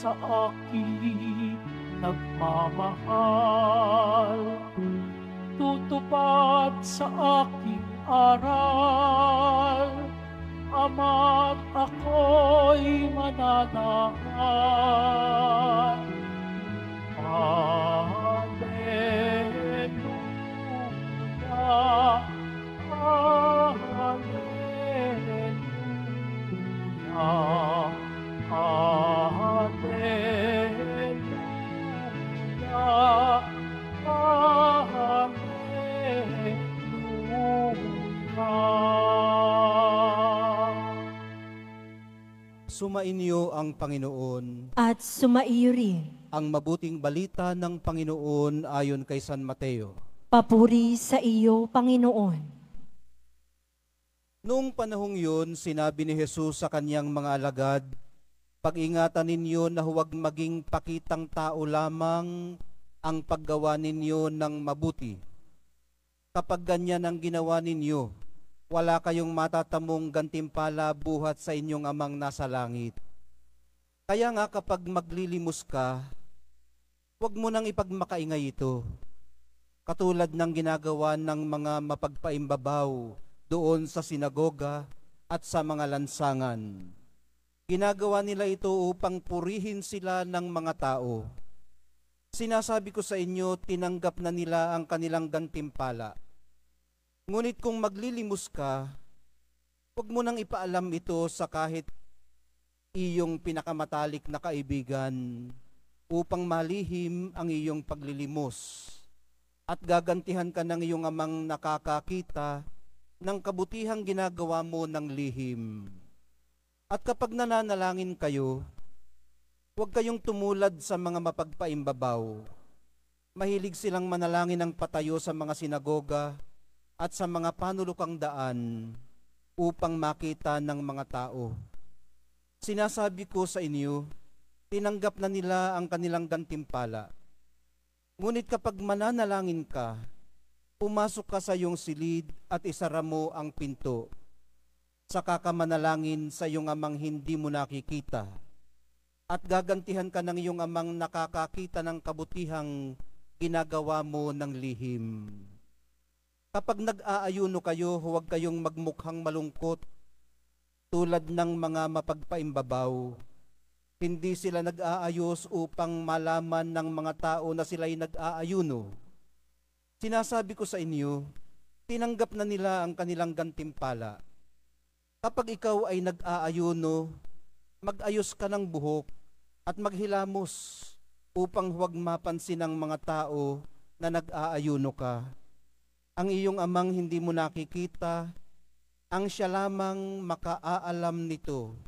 sa akin nagmamahal, tutupad sa aking aral, Ama't ako'y mananahan. Alleluia, Alleluia, Alleluia, Alleluia. Sumainyo ang Panginoon. At sumaiyo rin. Ang mabuting balita ng Panginoon ayon kay San Mateo. Papuri sa iyo, Panginoon. Noong panahong yun, sinabi ni Jesus sa kanyang mga alagad, pag-ingatan ninyo na huwag maging pakitang tao lamang ang paggawa ninyo ng mabuti. Kapag ganyan ang ginawa ninyo, wala kayong matatamong gantimpala buhat sa inyong amang nasa langit. Kaya nga kapag maglilimos ka, huwag mo nang ipagmakaingay ito, katulad ng ginagawa ng mga mapagpaimbabaw doon sa sinagoga at sa mga lansangan. Ginagawa nila ito upang purihin sila ng mga tao. Sinasabi ko sa inyo, tinanggap na nila ang kanilang gantimpala. Ngunit kung maglilimos ka, huwag mo nang ipaalam ito sa kahit iyong pinakamatalik na kaibigan upang malihim ang iyong paglilimos at gagantihan ka ng iyong amang nakakakita ng kabutihang ginagawa mo ng lihim. At kapag nananalangin kayo, huwag kayong tumulad sa mga mapagpaimbabaw. Mahilig silang manalangin ng patayo sa mga sinagoga at sa mga panulukang daan upang makita ng mga tao. Sinasabi ko sa inyo, tinanggap na nila ang kanilang gantimpala. Ngunit kapag mananalangin ka, pumasok ka sa iyong silid at isara mo ang pinto. Saka ka manalangin sa iyong amang hindi mo nakikita at gagantihan ka ng iyong amang nakakakita ng kabutihang ginagawa mo ng lihim. Kapag nag-aayuno kayo, huwag kayong magmukhang malungkot tulad ng mga mapagpaimbabaw. Hindi sila nag-aayos upang malaman ng mga tao na sila'y nag-aayuno. Sinasabi ko sa inyo, tinanggap na nila ang kanilang gantimpala. Kapag ikaw ay nag-aayuno, mag-ayos ka ng buhok at maghilamos upang huwag mapansin ng mga tao na nag-aayuno ka. Ang iyong amang hindi mo nakikita, ang siya lamang makaaalam nito.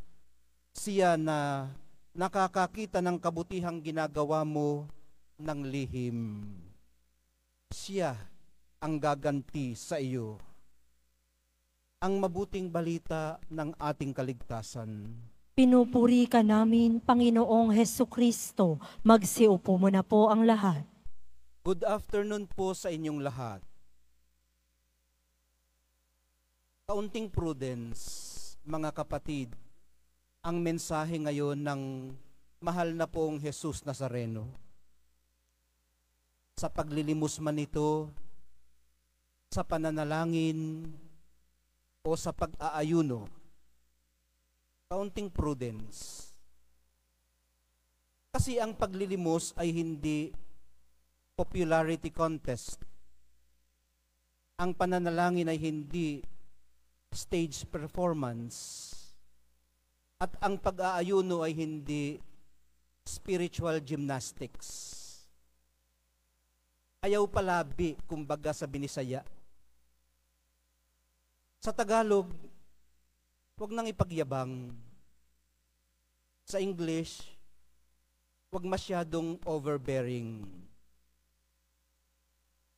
Siya na nakakakita ng kabutihang ginagawa mo ng lihim. Siya ang gaganti sa iyo. Ang mabuting balita ng ating kaligtasan. Pinupuri ka namin, Panginoong Hesukristo. Magsiupo mo na po ang lahat. Good afternoon po sa inyong lahat. Kaunting prudence, mga kapatid, ang mensahe ngayon ng mahal na pong Jesus Nazareno. Sa paglilimos man ito, sa pananalangin, o sa pag-aayuno, kaunting prudence. Kasi ang paglilimos ay hindi popularity contest. Ang pananalangin ay hindi stage performance. At ang pag-aayuno ay hindi spiritual gymnastics. Ayaw palabi, kumbaga sa Binisaya. Sa Tagalog, huwag nang ipagyabang. Sa English, huwag masyadong overbearing.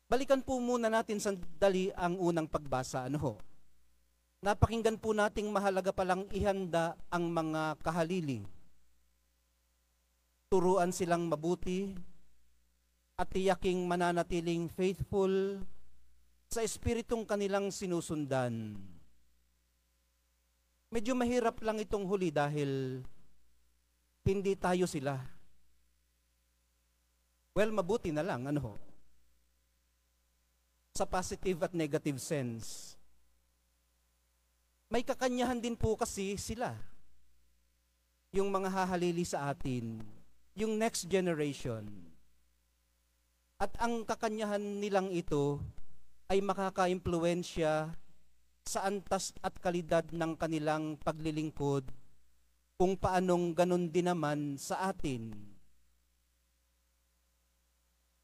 Balikan po muna natin sandali ang unang pagbasa. Napakinggan po nating mahalaga palang ihanda ang mga kahalili. Turuan silang mabuti at tiyaking mananatiling faithful sa espiritong kanilang sinusundan. Medyo mahirap lang itong huli dahil hindi tayo sila. Well, mabuti na lang, ano ho? Sa positive at negative sense. May kakanyahan din po kasi sila. Yung mga hahalili sa atin, yung next generation. At ang kakanyahan nilang ito ay makaka-impluwensya sa antas at kalidad ng kanilang paglilingkod kung paanong ganun din naman sa atin.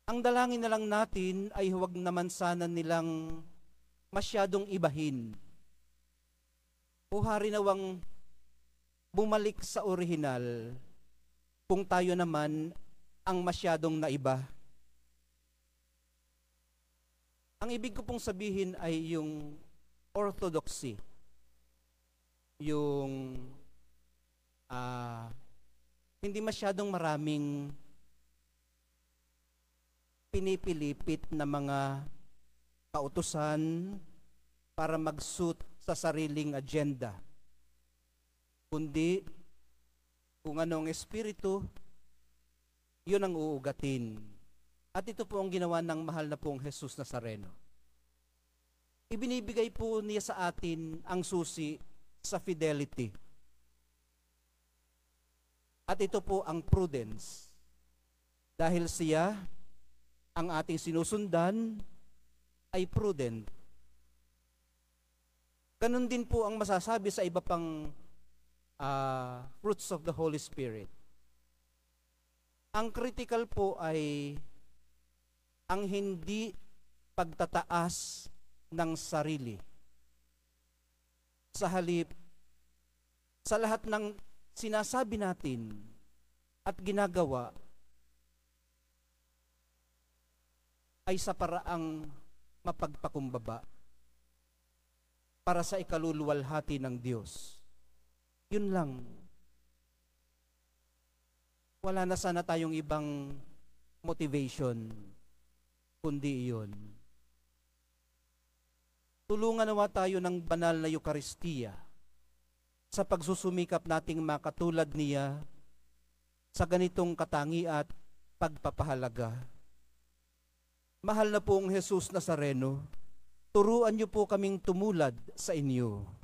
Ang dalangin na lang natin ay huwag naman sana nilang masyadong ibahin. O hari nawang bumalik sa orihinal kung tayo naman ang masyadong naiba. Ang ibig ko pong sabihin ay yung orthodoxy. Yung hindi masyadong maraming pinipilipit na mga kautusan para mag-suit sa sariling agenda. Kundi, kung anong espiritu, yun ang uugatin. At ito po ang ginawa ng mahal na pong Jesus Nazareno. Ibinibigay po niya sa atin ang susi sa fidelity. At ito po ang prudence. Dahil siya, ang ating sinusundan, ay prudent. Ganun din po ang masasabi sa iba pang fruits of the Holy Spirit. Ang critical po ay ang hindi pagtataas ng sarili. Sa halip, sa lahat ng sinasabi natin at ginagawa ay sa paraang mapagpakumbaba para sa ikaluluwalhati ng Diyos. Yun lang. Wala na sana tayong ibang motivation, kundi iyon. Tulungan nawa tayo ng banal na Eucharistia sa pagsusumikap nating makatulad niya sa ganitong katangi at pagpapahalaga. Mahal na pong Jesus Nazareno, turuan niyo po kaming tumulad sa inyo.